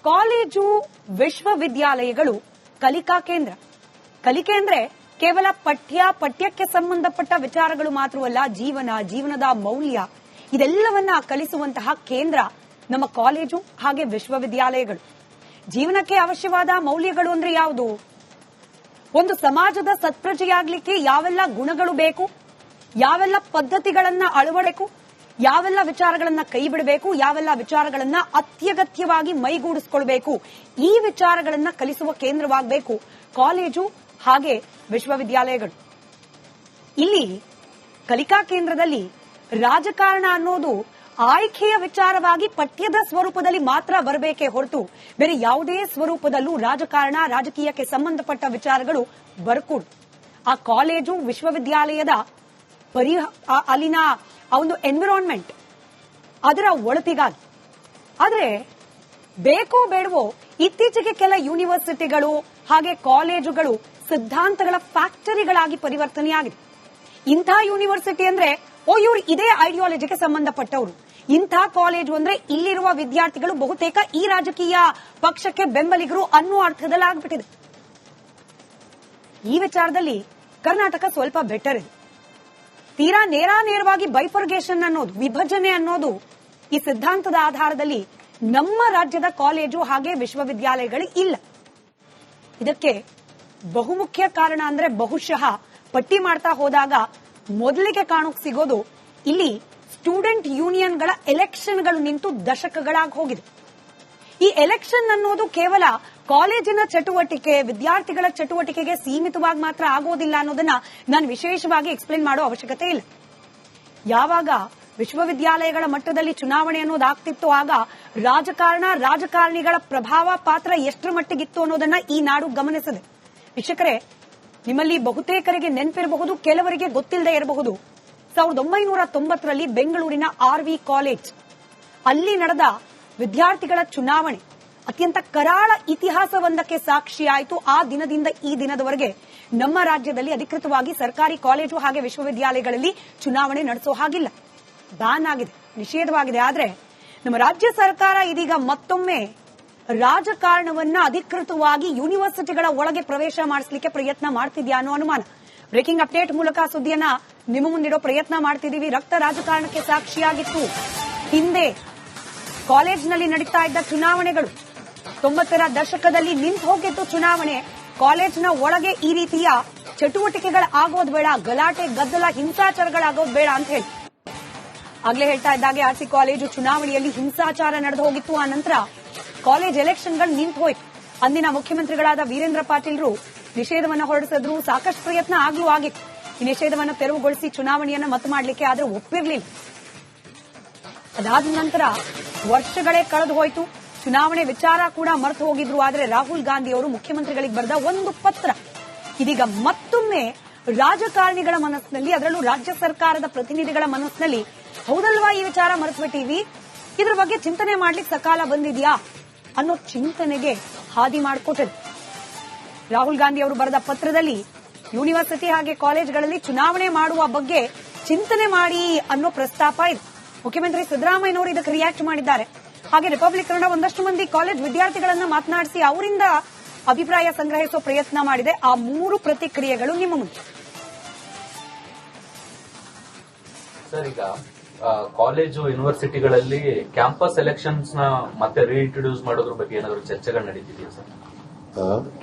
College ವಿಶ್ವವಿದ್ಯಾಲಯಗಳು ಕಲಿಕಾ ಕೇಂದ್ರ. ಕಲಿಕೆ ಅಂದ್ರೆ ಕೇವಲ ಪಠ್ಯಕ್ಕೆ ಸಂಬಂಧಪಟ್ಟ ವಿಚಾರಗಳು ಮಾತ್ರವಲ್ಲ, ಜೀವನದ ಮೌಲ್ಯ ಇದೆಲ್ಲವನ್ನ ಕಲಿಸುವಂತಹ ಕೇಂದ್ರ ನಮ್ಮ ಕಾಲೇಜು ಹಾಗೆ ವಿಶ್ವವಿದ್ಯಾಲಯಗಳು. ಜೀವನಕ್ಕೆ ಅವಶ್ಯವಾದ ಮೌಲ್ಯಗಳು ಅಂದ್ರೆ ಯಾವುದು? ಒಂದು ಸಮಾಜದ ಸತ್ಪ್ರಜೆಯಾಗ್ಲಿಕ್ಕೆ ಯಾವೆಲ್ಲ ಗುಣಗಳು ಬೇಕು, ಯಾವೆಲ್ಲ ಪದ್ಧತಿಗಳನ್ನ ಅಳವಡಿಸಬೇಕು, ಯಾವೆಲ್ಲ ವಿಚಾರಗಳನ್ನ ಕೈ ಬಿಡಬೇಕು, ಯಾವೆಲ್ಲ ವಿಚಾರಗಳನ್ನ ಅತ್ಯಗತ್ಯವಾಗಿ ಮೈಗೂಡಿಸಿಕೊಳ್ಬೇಕು, ಈ ವಿಚಾರಗಳನ್ನ ಕಲಿಸುವ ಕೇಂದ್ರವಾಗಬೇಕು ಕಾಲೇಜು ಹಾಗೆ ವಿಶ್ವವಿದ್ಯಾಲಯಗಳು. ಇಲ್ಲಿ ಕಲಿಕಾ ಕೇಂದ್ರದಲ್ಲಿ ರಾಜಕಾರಣ ಅನ್ನೋದು ಆಯ್ಕೆಯ ವಿಚಾರವಾಗಿ ಪಠ್ಯದ ಸ್ವರೂಪದಲ್ಲಿ ಮಾತ್ರ ಬರಬೇಕೇ ಹೊರತು ಬೇರೆ ಯಾವುದೇ ಸ್ವರೂಪದಲ್ಲೂ ರಾಜಕೀಯಕ್ಕೆ ಸಂಬಂಧಪಟ್ಟ ವಿಚಾರಗಳು ಬರಕೂಡದು. ಆ ಕಾಲೇಜು ವಿಶ್ವವಿದ್ಯಾಲಯದ ಅಲ್ಲಿನ ಒಂದು ಎನ್ವಿರಾನ್ಮೆಂಟ್ ಅದರ ಒಳತಿಗಾಗಿ. ಆದ್ರೆ ಬೇಕೋ ಬೇಡವೋ ಇತ್ತೀಚೆಗೆ ಕೆಲ ಯೂನಿವರ್ಸಿಟಿಗಳು ಹಾಗೆ ಕಾಲೇಜುಗಳು ಸಿದ್ಧಾಂತಗಳ ಫ್ಯಾಕ್ಟರಿಗಳಾಗಿ ಪರಿವರ್ತನೆಯಾಗಿದೆ. ಇಂಥ ಯೂನಿವರ್ಸಿಟಿ ಅಂದ್ರೆ ಇವರು ಇದೇ ಐಡಿಯಾಲಜಿಗೆ ಸಂಬಂಧಪಟ್ಟವರು, ಇಂಥ ಕಾಲೇಜು ಅಂದ್ರೆ ಇಲ್ಲಿರುವ ವಿದ್ಯಾರ್ಥಿಗಳು ಬಹುತೇಕ ಈ ರಾಜಕೀಯ ಪಕ್ಷಕ್ಕೆ ಬೆಂಬಲಿಗರು ಅನ್ನೋ ಅರ್ಥದಲ್ಲಿ ಆಗ್ಬಿಟ್ಟಿದೆ. ಈ ವಿಚಾರದಲ್ಲಿ ಕರ್ನಾಟಕ ಸ್ವಲ್ಪ ಬೆಟರ್ ಇದೆ. ತೀರಾ ನೇರವಾಗಿ ಬೈಫರ್ಗೇಷನ್ ಅನ್ನೋದು, ವಿಭಜನೆ ಅನ್ನೋದು ಈ ಸಿದ್ಧಾಂತದ ಆಧಾರದಲ್ಲಿ ನಮ್ಮ ರಾಜ್ಯದ ಕಾಲೇಜು ಹಾಗೆ ವಿಶ್ವವಿದ್ಯಾಲಯಗಳು ಇಲ್ಲ. ಇದಕ್ಕೆ ಬಹುಮುಖ್ಯ ಕಾರಣ ಅಂದ್ರೆ ಬಹುಶಃ ಪಟ್ಟಿ ಮಾಡ್ತಾ ಹೋದಾಗ ಮೊದಲಿಗೆ ಕಾಣೋಕ್ ಸಿಗೋದು ಇಲ್ಲಿ ಸ್ಟೂಡೆಂಟ್ ಯೂನಿಯನ್ಗಳ ಎಲೆಕ್ಷನ್ಗಳು ನಿಂತು ದಶಕಗಳಾಗಿ ಹೋಗಿದೆ. ಈ ಎಲೆಕ್ಷನ್ ಅನ್ನೋದು ಕೇವಲ ಕಾಲೇಜಿನ ಚಟುವಟಿಕೆ, ವಿದ್ಯಾರ್ಥಿಗಳ ಚಟುವಟಿಕೆಗೆ ಸೀಮಿತವಾಗಿ ಮಾತ್ರ ಆಗೋದಿಲ್ಲ ಅನ್ನೋದನ್ನ ನಾನು ವಿಶೇಷವಾಗಿ ಎಕ್ಸ್ಪ್ಲೇನ್ ಮಾಡೋ ಅವಶ್ಯಕತೆ ಇಲ್ಲ. ಯಾವಾಗ ವಿಶ್ವವಿದ್ಯಾಲಯಗಳ ಮಟ್ಟದಲ್ಲಿ ಚುನಾವಣೆ ಅನ್ನೋದು ಆಗ್ತಿತ್ತು, ಆಗ ರಾಜಕಾರಣಿಗಳ ಪ್ರಭಾವ ಪಾತ್ರ ಎಷ್ಟರ ಮಟ್ಟಿಗಿತ್ತು ಅನ್ನೋದನ್ನ ಈ ನಾಡು ಗಮನಿಸಿದೆ. ವೀಕ್ಷಕರೇ, ನಿಮ್ಮಲ್ಲಿ ಬಹುತೇಕರಿಗೆ ನೆನಪಿರಬಹುದು, ಕೆಲವರಿಗೆ ಗೊತ್ತಿಲ್ಲದೆ ಇರಬಹುದು. 1990ರಲ್ಲಿ ಬೆಂಗಳೂರಿನ RV ಕಾಲೇಜ್ ಅಲ್ಲಿ ನಡೆದ ವಿದ್ಯಾರ್ಥಿಗಳ ಚುನಾವಣೆ ಅತ್ಯಂತ ಕರಾಳ ಇತಿಹಾಸವೊಂದಕ್ಕೆ ಸಾಕ್ಷಿಯಾಯಿತು. ಆ ದಿನದಿಂದ ಈ ದಿನದವರೆಗೆ ನಮ್ಮ ರಾಜ್ಯದಲ್ಲಿ ಅಧಿಕೃತವಾಗಿ ಸರ್ಕಾರಿ ಕಾಲೇಜು ಹಾಗೆ ವಿಶ್ವವಿದ್ಯಾಲಯಗಳಲ್ಲಿ ಚುನಾವಣೆ ನಡೆಸೋ ಹಾಗಿಲ್ಲ, ಬ್ಯಾನ್ ಆಗಿದೆ, ನಿಷೇಧವಾಗಿದೆ. ಆದ್ರೆ ನಮ್ಮ ರಾಜ್ಯ ಸರ್ಕಾರ ಇದೀಗ ಮತ್ತೊಮ್ಮೆ ರಾಜಕಾರಣವನ್ನ ಅಧಿಕೃತವಾಗಿ ಯೂನಿವರ್ಸಿಟಿಗಳ ಒಳಗೆ ಪ್ರವೇಶ ಮಾಡಿಸಲಿಕ್ಕೆ ಪ್ರಯತ್ನ ಮಾಡ್ತಿದ್ಯಾ ಅನ್ನೋ ಅನುಮಾನ. ಬ್ರೇಕಿಂಗ್ ಅಪ್ಡೇಟ್ ಮೂಲಕ ಸುದ್ದಿಯನ್ನ ನಿಮ್ಮ ಮುಂದಿಡೋ ಪ್ರಯತ್ನ ಮಾಡ್ತಿದ್ದೀವಿ. ರಕ್ತ ರಾಜಕಾರಣಕ್ಕೆ ಸಾಕ್ಷಿಯಾಗಿತ್ತು ಹಿಂದೆ ಕಾಲೇಜಿನಲ್ಲಿ ನಡೀತಾ ಇದ್ದ ಚುನಾವಣೆಗಳು. 90ರ ದಶಕದಲ್ಲಿ ನಿಂತು ಹೋಗಿತ್ತು ಚುನಾವಣೆ. ಕಾಲೇಜಿನ ಒಳಗೆ ಈ ರೀತಿಯ ಚಟುವಟಿಕೆಗಳು ಆಗೋದು ಬೇಡ, ಗಲಾಟೆ ಗದ್ದಲ ಹಿಂಸಾಚಾರಗಳಾಗೋದು ಬೇಡ ಅಂತ ಹೇಳಿ ಆಗ್ಲೇ ಹೇಳ್ತಾ ಇದ್ದಾಗೆ RC ಕಾಲೇಜು ಚುನಾವಣೆಯಲ್ಲಿ ಹಿಂಸಾಚಾರ ನಡೆದು ಹೋಗಿತ್ತು. ಆ ನಂತರ ಕಾಲೇಜ್ ಎಲೆಕ್ಷನ್ಗಳು ನಿಂತು ಹೋಯ್ತು. ಅಂದಿನ ಮುಖ್ಯಮಂತ್ರಿಗಳಾದ ವೀರೇಂದ್ರ ಪಾಟೀಲ್ರು ನಿಷೇಧವನ್ನು ಹೊರಡಿಸಿದ್ರು. ಸಾಕಷ್ಟು ಪ್ರಯತ್ನ ಆಗ್ಲೂ ಆಗಿತ್ತು ಈ ನಿಷೇಧವನ್ನು ತೆರವುಗೊಳಿಸಿ ಚುನಾವಣೆಯನ್ನ ಮತ ಮಾಡಲಿಕ್ಕೆ, ಆದ್ರೆ ಒಪ್ಪಿರಲಿಲ್ಲ. ಅದಾದ ನಂತರ ವರ್ಷಗಳೇ ಕಳೆದು ಹೋಯ್ತು. ಚುನಾವಣೆ ವಿಚಾರ ಕೂಡ ಮರೆತು ಹೋಗಿದ್ರು. ಆದ್ರೆ ರಾಹುಲ್ ಗಾಂಧಿ ಅವರು ಮುಖ್ಯಮಂತ್ರಿಗಳಿಗೆ ಬರೆದ ಒಂದು ಪತ್ರ ಇದೀಗ ಮತ್ತೊಮ್ಮೆ ರಾಜಕಾರಣಿಗಳ ಮನಸ್ಸಿನಲ್ಲಿ, ಅದರಲ್ಲೂ ರಾಜ್ಯ ಸರ್ಕಾರದ ಪ್ರತಿನಿಧಿಗಳ ಮನಸ್ಸಿನಲ್ಲಿ ಹೌದಲ್ವಾ ಈ ವಿಚಾರ ಮರೆತು ಬಿಟ್ಟಿವಿ, ಇದ್ರ ಬಗ್ಗೆ ಚಿಂತನೆ ಮಾಡ್ಲಿಕ್ಕೆ ಸಕಾಲ ಬಂದಿದ್ಯಾ ಅನ್ನೋ ಚಿಂತನೆಗೆ ಹಾದಿ ಮಾಡಿಕೊಟ್ಟಿದೆ. ರಾಹುಲ್ ಗಾಂಧಿ ಅವರು ಬರೆದ ಪತ್ರದಲ್ಲಿ ಯೂನಿವರ್ಸಿಟಿ ಹಾಗೆ ಕಾಲೇಜ್ಗಳಲ್ಲಿ ಚುನಾವಣೆ ಮಾಡುವ ಬಗ್ಗೆ ಚಿಂತನೆ ಮಾಡಿ ಅನ್ನೋ ಪ್ರಸ್ತಾಪ ಇದೆ. ಮುಖ್ಯಮಂತ್ರಿ ಸಿದ್ದರಾಮಯ್ಯನವರು ಇದಕ್ಕೆ ರಿಯಾಕ್ಟ್ ಮಾಡಿದ್ದಾರೆ. ಹಾಗೆ ರಿಪಬ್ಲಿಕ್ ಕನ್ನಡ ಒಂದಷ್ಟು ಮಂದಿ ಕಾಲೇಜ್ ವಿದ್ಯಾರ್ಥಿಗಳನ್ನ ಮಾತನಾಡಿಸಿ ಅವರಿಂದ ಅಭಿಪ್ರಾಯ ಸಂಗ್ರಹಿಸುವ ಪ್ರಯತ್ನ ಮಾಡಿದೆ. ಆ 3 ಪ್ರತಿಕ್ರಿಯೆಗಳು ನಿಮ್ಮ ಮುಂದೆ. ಸರ್, ಈಗ ಕಾಲೇಜು ಯೂನಿವರ್ಸಿಟಿಗಳಲ್ಲಿ ಕ್ಯಾಂಪಸ್ ಎಲೆಕ್ಷನ್ಸ್ ನ ಮತ್ತೆ ರೀಇಂಟ್ರೊಡ್ಯೂಸ್ ಮಾಡೋದ್ರ ಬಗ್ಗೆ ಏನಾದರೂ ಚರ್ಚೆಗಳು ನಡೀತಿದೆಯಾ ಸರ್?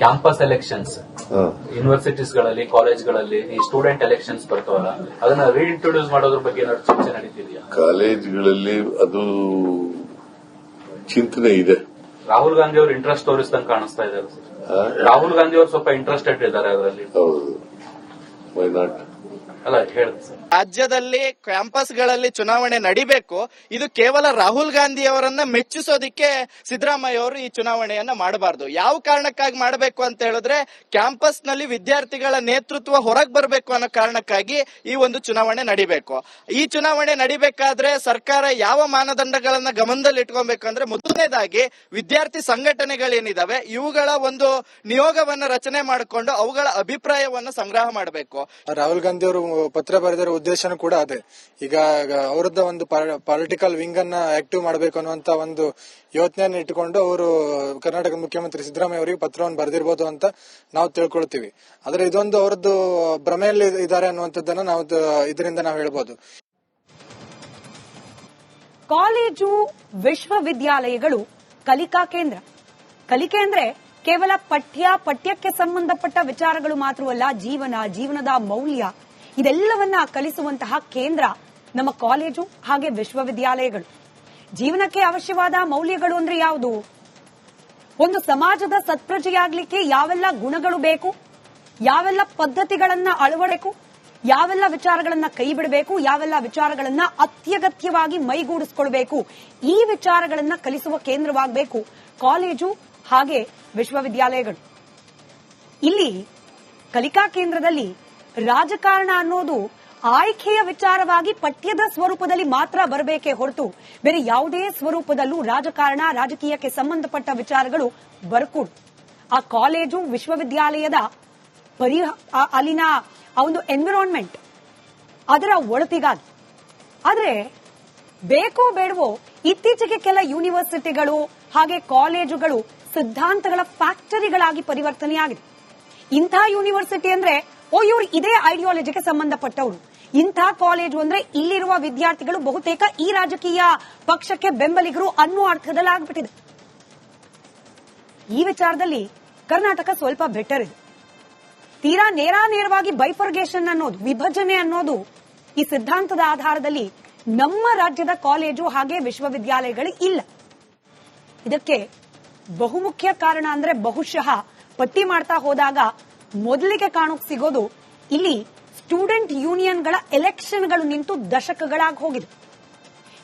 ಕ್ಯಾಂಪಸ್ ಎಲೆಕ್ಷನ್ಸ್ ಯೂನಿವರ್ಸಿಟೀಸ್ಗಳಲ್ಲಿ, ಕಾಲೇಜ್ಗಳಲ್ಲಿ ಈ ಸ್ಟೂಡೆಂಟ್ ಎಲೆಕ್ಷನ್ಸ್ ಬರ್ತಾವಲ್ಲ, ಅದನ್ನ ರೀಇಂಟ್ರೊಡ್ಯೂಸ್ ಮಾಡೋದ್ರ ಬಗ್ಗೆ ಏನಾದ್ರು ಚರ್ಚೆ ನಡೀತಿದೆಯಾ? ಕಾಲೇಜ್ಗಳಲ್ಲಿ ಅದು ಚಿಂತನೆ ಇದೆ. ರಾಹುಲ್ ಗಾಂಧಿ ಅವರು ಇಂಟ್ರೆಸ್ಟ್ ತೋರಿಸ್ದಂಗೆ ಕಾಣಿಸ್ತಾ ಇದ್ದಾರೆ ಸರ್. ರಾಹುಲ್ ಗಾಂಧಿ ಅವರು ಸ್ವಲ್ಪ ಇಂಟ್ರೆಸ್ಟೆಡ್ ಇದ್ದಾರೆ ಅದರಲ್ಲಿ. ಹೌದು, ವೈ ನಾಟ್ ಅಲ್ಲ ಹೇಳುದು ಸರ್. ರಾಜ್ಯದಲ್ಲಿ ಕ್ಯಾಂಪಸ್ಗಳಲ್ಲಿ ಚುನಾವಣೆ ನಡಿಬೇಕು. ಇದು ಕೇವಲ ರಾಹುಲ್ ಗಾಂಧಿ ಅವರನ್ನ ಮೆಚ್ಚಿಸೋದಿಕ್ಕೆ ಸಿದ್ದರಾಮಯ್ಯ ಅವರು ಈ ಚುನಾವಣೆಯನ್ನ ಮಾಡಬಾರದು. ಯಾವ ಕಾರಣಕ್ಕಾಗಿ ಮಾಡಬೇಕು ಅಂತ ಹೇಳಿದ್ರೆ, ಕ್ಯಾಂಪಸ್ ನಲ್ಲಿ ವಿದ್ಯಾರ್ಥಿಗಳ ನೇತೃತ್ವ ಹೊರಗೆ ಬರಬೇಕು ಅನ್ನೋ ಕಾರಣಕ್ಕಾಗಿ ಈ ಒಂದು ಚುನಾವಣೆ ನಡಿಬೇಕು. ಈ ಚುನಾವಣೆ ನಡಿಬೇಕಾದ್ರೆ ಸರ್ಕಾರ ಯಾವ ಮಾನದಂಡಗಳನ್ನ ಗಮನದಲ್ಲಿ ಇಟ್ಕೊಬೇಕಂದ್ರೆ, ಮೊದಲನೇದಾಗಿ ವಿದ್ಯಾರ್ಥಿ ಸಂಘಟನೆಗಳೇನಿದಾವೆ ಇವುಗಳ ಒಂದು ನಿಯೋಗವನ್ನ ರಚನೆ ಮಾಡಿಕೊಂಡು ಅವುಗಳ ಅಭಿಪ್ರಾಯವನ್ನ ಸಂಗ್ರಹ ಮಾಡಬೇಕು. ರಾಹುಲ್ ಗಾಂಧಿ ಅವರು ಪತ್ರ ಬರೆದಿರೋ ಉದ್ದೇಶನೂ ಕೂಡ ಅದೇ. ಈಗ ಅವರದ್ದ ಒಂದು ಪೊಲಿಟಿಕಲ್ ವಿಂಗ್ ಅನ್ನ ಆಕ್ಟಿವ್ ಮಾಡಬೇಕು ಅನ್ನುವಂತ ಒಂದು ಯೋಚನೆಯನ್ನು ಇಟ್ಟುಕೊಂಡು ಅವರು ಕರ್ನಾಟಕ ಮುಖ್ಯಮಂತ್ರಿ ಸಿದ್ದರಾಮಯ್ಯ ಅವರಿಗೆ ಪತ್ರವನ್ನು ಬರೆದಿರಬಹುದು ಅಂತ ನಾವು ತಿಳ್ಕೊಳ್ತೀವಿ. ಆದ್ರೆ ಇದೊಂದು ಅವರದ್ದು ಭ್ರಮೆಯಲ್ಲಿ ಇದ್ದಾರೆ ಅನ್ನುವಂಥದ್ದನ್ನ ನಾವು ಇದರಿಂದ ನಾವು ಹೇಳ್ಬೋದು. ಕಾಲೇಜು ವಿಶ್ವವಿದ್ಯಾಲಯಗಳು ಕಲಿಕಾ ಕೇಂದ್ರ. ಕಲಿಕೆ ಅಂದ್ರೆ ಕೇವಲ ಪಠ್ಯಕ್ಕೆ ಸಂಬಂಧಪಟ್ಟ ವಿಚಾರಗಳು ಮಾತ್ರವಲ್ಲ, ಜೀವನದ ಮೌಲ್ಯ ಇದೆಲ್ಲವನ್ನ ಕಲಿಸುವಂತಹ ಕೇಂದ್ರ ನಮ್ಮ ಕಾಲೇಜು ಹಾಗೆ ವಿಶ್ವವಿದ್ಯಾಲಯಗಳು. ಜೀವನಕ್ಕೆ ಅವಶ್ಯವಾದ ಮೌಲ್ಯಗಳು ಅಂದ್ರೆ ಯಾವುದು? ಒಂದು ಸಮಾಜದ ಸತ್ಪ್ರಜೆಯಾಗ್ಲಿಕ್ಕೆ ಯಾವೆಲ್ಲ ಗುಣಗಳು ಬೇಕು, ಯಾವೆಲ್ಲ ಪದ್ಧತಿಗಳನ್ನ ಅಳವಡಿಸಬೇಕು, ಯಾವೆಲ್ಲ ವಿಚಾರಗಳನ್ನ ಕೈ ಬಿಡಬೇಕು, ಯಾವೆಲ್ಲ ವಿಚಾರಗಳನ್ನ ಅತ್ಯಗತ್ಯವಾಗಿ ಮೈಗೂಡಿಸಿಕೊಳ್ಬೇಕು, ಈ ವಿಚಾರಗಳನ್ನ ಕಲಿಸುವ ಕೇಂದ್ರವಾಗಬೇಕು ಕಾಲೇಜು ಹಾಗೆ ವಿಶ್ವವಿದ್ಯಾಲಯಗಳು. ಇಲ್ಲಿ ಕಲಿಕಾ ಕೇಂದ್ರದಲ್ಲಿ ರಾಜಕಾರಣ ಅನ್ನೋದು ಆಯ್ಕೆಯ ವಿಚಾರವಾಗಿ ಪಠ್ಯದ ಸ್ವರೂಪದಲ್ಲಿ ಮಾತ್ರ ಬರಬೇಕೇ ಹೊರತು ಬೇರೆ ಯಾವುದೇ ಸ್ವರೂಪದಲ್ಲೂ ರಾಜಕೀಯಕ್ಕೆ ಸಂಬಂಧಪಟ್ಟ ವಿಚಾರಗಳು ಬರಕೂಡದು. ಆ ಕಾಲೇಜು ವಿಶ್ವವಿದ್ಯಾಲಯದ ಅಲ್ಲಿನ ಒಂದು ಎನ್ವಿರಾನ್ಮೆಂಟ್ ಅದರ ಒಳತಿಗಾಗಿ. ಆದ್ರೆ ಬೇಕೋ ಬೇಡವೋ ಇತ್ತೀಚೆಗೆ ಕೆಲ ಯೂನಿವರ್ಸಿಟಿಗಳು ಹಾಗೆ ಕಾಲೇಜುಗಳು ಸಿದ್ಧಾಂತಗಳ ಫ್ಯಾಕ್ಟರಿಗಳಾಗಿ ಪರಿವರ್ತನೆಯಾಗಿದೆ. ಇಂಥ ಯೂನಿವರ್ಸಿಟಿ ಅಂದ್ರೆ ಇವರು ಇದೇ ಐಡಿಯಾಲಜಿಗೆ ಸಂಬಂಧಪಟ್ಟವರು, ಇಂಥ ಕಾಲೇಜು ಅಂದ್ರೆ ಇಲ್ಲಿರುವ ವಿದ್ಯಾರ್ಥಿಗಳು ಬಹುತೇಕ ಈ ರಾಜಕೀಯ ಪಕ್ಷಕ್ಕೆ ಬೆಂಬಲಿಗರು ಅನ್ನೋ ಅರ್ಥದಲ್ಲಿ ಆಗ್ಬಿಟ್ಟಿದೆ. ಈ ವಿಚಾರದಲ್ಲಿ ಕರ್ನಾಟಕ ಸ್ವಲ್ಪ ಬೆಟರ್ ಇದೆ. ತೀರಾ ನೇರವಾಗಿ ಬೈಫರ್ಗೇಷನ್ ಅನ್ನೋದು, ವಿಭಜನೆ ಅನ್ನೋದು ಈ ಸಿದ್ಧಾಂತದ ಆಧಾರದಲ್ಲಿ ನಮ್ಮ ರಾಜ್ಯದ ಕಾಲೇಜು ಹಾಗೆ ವಿಶ್ವವಿದ್ಯಾಲಯಗಳು ಇಲ್ಲ. ಇದಕ್ಕೆ ಬಹುಮುಖ್ಯ ಕಾರಣ ಅಂದ್ರೆ ಬಹುಶಃ ಪಟ್ಟಿ ಮಾಡ್ತಾ ಹೋದಾಗ ಮೊದಲಿಗೆ ಕಾಣೋಕ್ ಸಿಗೋದು ಇಲ್ಲಿ ಸ್ಟೂಡೆಂಟ್ ಯೂನಿಯನ್ಗಳ ಎಲೆಕ್ಷನ್ಗಳು ನಿಂತು ದಶಕಗಳಾಗಿ ಹೋಗಿದೆ.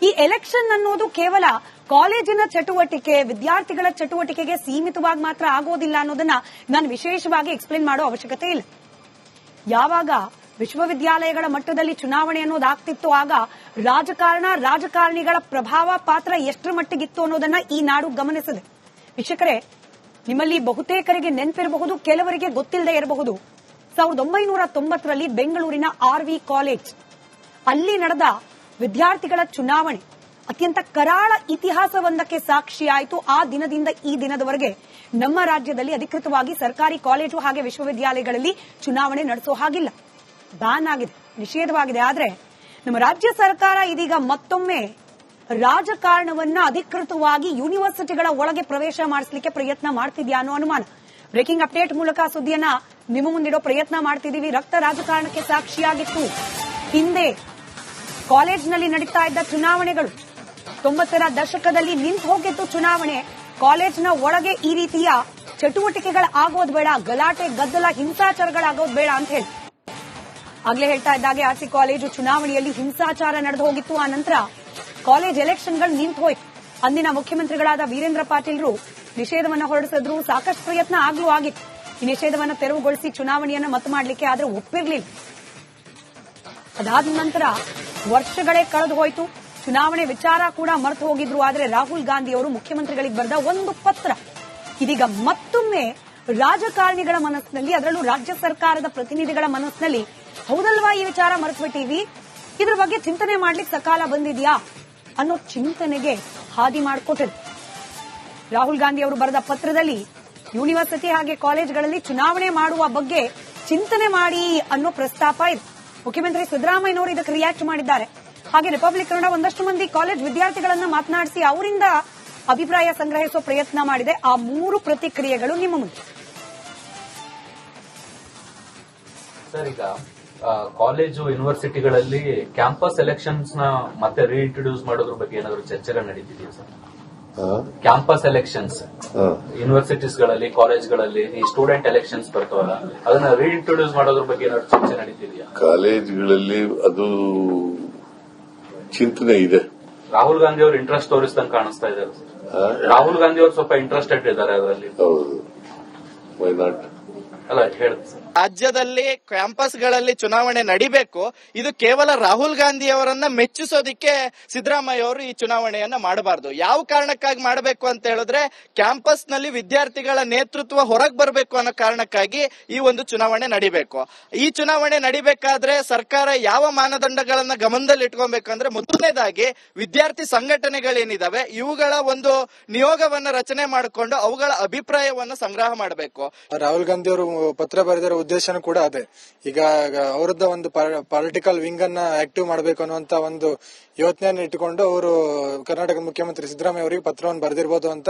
ಈ ಎಲೆಕ್ಷನ್ ಅನ್ನೋದು ಕೇವಲ ಕಾಲೇಜಿನ ಚಟುವಟಿಕೆ, ವಿದ್ಯಾರ್ಥಿಗಳ ಚಟುವಟಿಕೆಗೆ ಸೀಮಿತವಾಗಿ ಮಾತ್ರ ಆಗೋದಿಲ್ಲ ಅನ್ನೋದನ್ನ ನಾನು ವಿಶೇಷವಾಗಿ ಎಕ್ಸ್ಪ್ಲೇನ್ ಮಾಡೋ ಅವಶ್ಯಕತೆ ಇಲ್ಲ. ಯಾವಾಗ ವಿಶ್ವವಿದ್ಯಾಲಯಗಳ ಮಟ್ಟದಲ್ಲಿ ಚುನಾವಣೆ ಅನ್ನೋದು ಆಗ್ತಿತ್ತು, ಆಗ ರಾಜಕಾರಣಿಗಳ ಪ್ರಭಾವ ಪಾತ್ರ ಎಷ್ಟರ ಮಟ್ಟಿಗಿತ್ತು ಅನ್ನೋದನ್ನ ಈ ನಾಡು ಗಮನಿಸಿದೆ. ವೀಕ್ಷಕರೇ, ನಿಮ್ಮಲ್ಲಿ ಬಹುತೇಕರಿಗೆ ನೆನಪಿರಬಹುದು, ಕೆಲವರಿಗೆ ಗೊತ್ತಿಲ್ಲದೆ ಇರಬಹುದು. 1990ರಲ್ಲಿ ಬೆಂಗಳೂರಿನ RV ಕಾಲೇಜ್ ಅಲ್ಲಿ ನಡೆದ ವಿದ್ಯಾರ್ಥಿಗಳ ಚುನಾವಣೆ ಅತ್ಯಂತ ಕರಾಳ ಇತಿಹಾಸವೊಂದಕ್ಕೆ ಸಾಕ್ಷಿಯಾಯಿತು. ಆ ದಿನದಿಂದ ಈ ದಿನದವರೆಗೆ ನಮ್ಮ ರಾಜ್ಯದಲ್ಲಿ ಅಧಿಕೃತವಾಗಿ ಸರ್ಕಾರಿ ಕಾಲೇಜು ಹಾಗೆ ವಿಶ್ವವಿದ್ಯಾಲಯಗಳಲ್ಲಿ ಚುನಾವಣೆ ನಡೆಸೋ ಹಾಗಿಲ್ಲ, ಬ್ಯಾನ್ ಆಗಿದೆ, ನಿಷೇಧವಾಗಿದೆ. ಆದ್ರೆ ನಮ್ಮ ರಾಜ್ಯ ಸರ್ಕಾರ ಇದೀಗ ಮತ್ತೊಮ್ಮೆ ರಾಜಕಾರಣವನ್ನ ಅಧಿಕೃತವಾಗಿ ಯೂನಿವರ್ಸಿಟಿಗಳ ಒಳಗೆ ಪ್ರವೇಶ ಮಾಡಿಸಲಿಕ್ಕೆ ಪ್ರಯತ್ನ ಮಾಡ್ತಿದ್ಯಾ ಅನ್ನೋ ಅನುಮಾನ. ಬ್ರೇಕಿಂಗ್ ಅಪ್ಡೇಟ್ ಮೂಲಕ ಸುದ್ದಿಯನ್ನ ನಿಮ್ಮ ಮುಂದಿಡೋ ಪ್ರಯತ್ನ ಮಾಡ್ತಿದ್ದೀವಿ. ರಕ್ತ ರಾಜಕಾರಣಕ್ಕೆ ಸಾಕ್ಷಿಯಾಗಿತ್ತು ಹಿಂದೆ ಕಾಲೇಜಿನಲ್ಲಿ ನಡೀತಾ ಇದ್ದ ಚುನಾವಣೆಗಳು. 90ರ ದಶಕದಲ್ಲಿ ನಿಂತು ಹೋಗಿತ್ತು ಚುನಾವಣೆ. ಕಾಲೇಜಿನ ಒಳಗೆ ಈ ರೀತಿಯ ಚಟುವಟಿಕೆಗಳು ಆಗೋದು ಬೇಡ, ಗಲಾಟೆ ಗದ್ದಲ ಹಿಂಸಾಚಾರಗಳಾಗೋದು ಬೇಡ ಅಂತ ಹೇಳಿ ಆಗ್ಲೇ ಹೇಳ್ತಾ ಇದ್ದಾಗೆ RC ಕಾಲೇಜು ಚುನಾವಣೆಯಲ್ಲಿ ಹಿಂಸಾಚಾರ ನಡೆದು ಹೋಗಿತ್ತು. ಆ ನಂತರ ಕಾಲೇಜ್ ಎಲೆಕ್ಷನ್ಗಳು ನಿಂತು ಹೋಯ್ತು. ಅಂದಿನ ಮುಖ್ಯಮಂತ್ರಿಗಳಾದ ವೀರೇಂದ್ರ ಪಾಟೀಲ್ರು ನಿಷೇಧವನ್ನು ಹೊರಡಿಸಿದ್ರು. ಸಾಕಷ್ಟು ಪ್ರಯತ್ನ ಆಗ್ಲೂ ಆಗಿತ್ತು ಈ ನಿಷೇಧವನ್ನು ತೆರವುಗೊಳಿಸಿ ಚುನಾವಣೆಯನ್ನು ಮತ ಮಾಡಲಿಕ್ಕೆ, ಆದ್ರೆ ಒಪ್ಪಿರಲಿಲ್ಲ. ಅದಾದ ನಂತರ ವರ್ಷಗಳೇ ಕಳೆದು ಹೋಯಿತು. ಚುನಾವಣೆ ವಿಚಾರ ಕೂಡ ಮರೆತು ಹೋಗಿದ್ರು. ಆದ್ರೆ ರಾಹುಲ್ ಗಾಂಧಿ ಅವರು ಮುಖ್ಯಮಂತ್ರಿಗಳಿಗೆ ಬರೆದ ಒಂದು ಪತ್ರ ಇದೀಗ ಮತ್ತೊಮ್ಮೆ ರಾಜಕಾರಣಿಗಳ ಮನಸ್ಸಿನಲ್ಲಿ, ಅದರಲ್ಲೂ ರಾಜ್ಯ ಸರ್ಕಾರದ ಪ್ರತಿನಿಧಿಗಳ ಮನಸ್ಸಿನಲ್ಲಿ ಹೌದಲ್ವಾ ಈ ವಿಚಾರ ಮರೆತುಬಿಟ್ಟಿವಿ, ಇದ್ರ ಬಗ್ಗೆ ಚಿಂತನೆ ಮಾಡ್ಲಿಕ್ಕೆ ಸಕಾಲ ಬಂದಿದ್ಯಾ ಅನ್ನೋ ಚಿಂತನೆಗೆ ಹಾದಿ ಮಾಡಿಕೊಟ್ಟಿದೆ. ರಾಹುಲ್ ಗಾಂಧಿ ಅವರು ಬರೆದ ಪತ್ರದಲ್ಲಿ ಯೂನಿವರ್ಸಿಟಿ ಹಾಗೆ ಕಾಲೇಜುಗಳಲ್ಲಿ ಚುನಾವಣೆ ಮಾಡುವ ಬಗ್ಗೆ ಚಿಂತನೆ ಮಾಡಿ ಅನ್ನೋ ಪ್ರಸ್ತಾಪ ಇದೆ. ಮುಖ್ಯಮಂತ್ರಿ ಸಿದ್ದರಾಮಯ್ಯನವರು ಇದಕ್ಕೆ ರಿಯಾಕ್ಟ್ ಮಾಡಿದ್ದಾರೆ. ಹಾಗೆ ರಿಪಬ್ಲಿಕ್ ಕನ್ನಡ ಒಂದಷ್ಟು ಮಂದಿ ಕಾಲೇಜ್ ವಿದ್ಯಾರ್ಥಿಗಳನ್ನ ಮಾತನಾಡಿಸಿ ಅವರಿಂದ ಅಭಿಪ್ರಾಯ ಸಂಗ್ರಹಿಸುವ ಪ್ರಯತ್ನ ಮಾಡಿದೆ. ಆ 3 ಪ್ರತಿಕ್ರಿಯೆಗಳು ನಿಮ್ಮ ಮುಂದೆ. ಸರ್, ಈಗ ಕಾಲೇಜು ಯೂನಿವರ್ಸಿಟಿಗಳಲ್ಲಿ ಕ್ಯಾಂಪಸ್ ಎಲೆಕ್ಷನ್ಸ್ ನ ಮತ್ತೆ ರೀಇಂಟ್ರೊಡ್ಯೂಸ್ ಮಾಡೋದ್ರ ಬಗ್ಗೆ ಏನಾದರೂ ಚರ್ಚೆಗಳು ನಡೀತಿದೆಯಾ ಸರ್? ಕ್ಯಾಂಪಸ್ ಎಲೆಕ್ಷನ್ಸ್ ಯೂನಿವರ್ಸಿಟೀಸ್ ಗಳಲ್ಲಿ, ಕಾಲೇಜ್ಗಳಲ್ಲಿ ಈ ಸ್ಟೂಡೆಂಟ್ ಎಲೆಕ್ಷನ್ಸ್ ಬರ್ತಾವಲ್ಲ, ಅದನ್ನ ರೀಇಂಟ್ರೊಡ್ಯೂಸ್ ಮಾಡೋದ್ರ ಬಗ್ಗೆ ಏನಾದ್ರು ಚರ್ಚೆ ನಡೀತಿದೆಯಾ? ಕಾಲೇಜ್ಗಳಲ್ಲಿ ಅದು ಚಿಂತನೆ ಇದೆ. ರಾಹುಲ್ ಗಾಂಧಿ ಅವರು ಇಂಟ್ರೆಸ್ಟ್ ತೋರಿಸ್ದಂಗೆ ಕಾಣಿಸ್ತಾ ಇದ್ದಾರೆ ಸರ್. ರಾಹುಲ್ ಗಾಂಧಿ ಅವರು ಸ್ವಲ್ಪ ಇಂಟ್ರೆಸ್ಟೆಡ್ ಇದ್ದಾರೆ ಅದರಲ್ಲಿ. ಹೌದು, ವೈ ನಾಟ್. ಅಲ್ಲ ಹೇಳಿದೆ ಸರ್. ರಾಜ್ಯದಲ್ಲಿ ಕ್ಯಾಂಪಸ್ಗಳಲ್ಲಿ ಚುನಾವಣೆ ನಡಿಬೇಕು, ಇದು ಕೇವಲ ರಾಹುಲ್ ಗಾಂಧಿ ಅವರನ್ನ ಮೆಚ್ಚಿಸೋದಿಕ್ಕೆ ಸಿದ್ದರಾಮಯ್ಯ ಅವರು ಈ ಚುನಾವಣೆಯನ್ನ ಮಾಡಬಾರದು. ಯಾವ ಕಾರಣಕ್ಕಾಗಿ ಮಾಡಬೇಕು ಅಂತ ಹೇಳಿದ್ರೆ ಕ್ಯಾಂಪಸ್ ನಲ್ಲಿ ವಿದ್ಯಾರ್ಥಿಗಳ ನೇತೃತ್ವ ಹೊರಗೆ ಬರಬೇಕು ಅನ್ನೋ ಕಾರಣಕ್ಕಾಗಿ ಈ ಒಂದು ಚುನಾವಣೆ ನಡಿಬೇಕು. ಈ ಚುನಾವಣೆ ನಡಿಬೇಕಾದ್ರೆ ಸರ್ಕಾರ ಯಾವ ಮಾನದಂಡಗಳನ್ನ ಗಮನದಲ್ಲಿ ಇಟ್ಕೊಬೇಕಂದ್ರೆ ಮೊದಲನೇದಾಗಿ ವಿದ್ಯಾರ್ಥಿ ಸಂಘಟನೆಗಳೇನಿದಾವೆ ಇವುಗಳ ಒಂದು ನಿಯೋಗವನ್ನ ರಚನೆ ಮಾಡಿಕೊಂಡು ಅವುಗಳ ಅಭಿಪ್ರಾಯವನ್ನ ಸಂಗ್ರಹ ಮಾಡಬೇಕು. ರಾಹುಲ್ ಗಾಂಧಿ ಅವರು ಪತ್ರ ಬರೆದಿರೋ ಉದ್ದೇಶನೂ ಕೂಡ ಅದೇ. ಈಗ ಅವರದ್ದ ಒಂದು ಪೊಲಿಟಿಕಲ್ ವಿಂಗ್ ಅನ್ನ ಆಕ್ಟಿವ್ ಮಾಡಬೇಕು ಅನ್ನುವಂತ ಒಂದು ಯೋಚನೆಯನ್ನು ಇಟ್ಟುಕೊಂಡು ಅವರು ಕರ್ನಾಟಕ ಮುಖ್ಯಮಂತ್ರಿ ಸಿದ್ದರಾಮಯ್ಯ ಅವರಿಗೆ ಪತ್ರವನ್ನು ಬರೆದಿರಬಹುದು ಅಂತ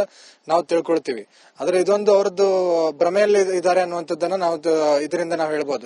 ನಾವು ತಿಳ್ಕೊಳ್ತೀವಿ. ಆದ್ರೆ ಇದೊಂದು ಅವರದ್ದು ಭ್ರಮೆಯಲ್ಲಿ ಇದ್ದಾರೆ ಅನ್ನುವಂಥದ್ದನ್ನ ನಾವು ಇದರಿಂದ ನಾವು ಹೇಳ್ಬೋದು.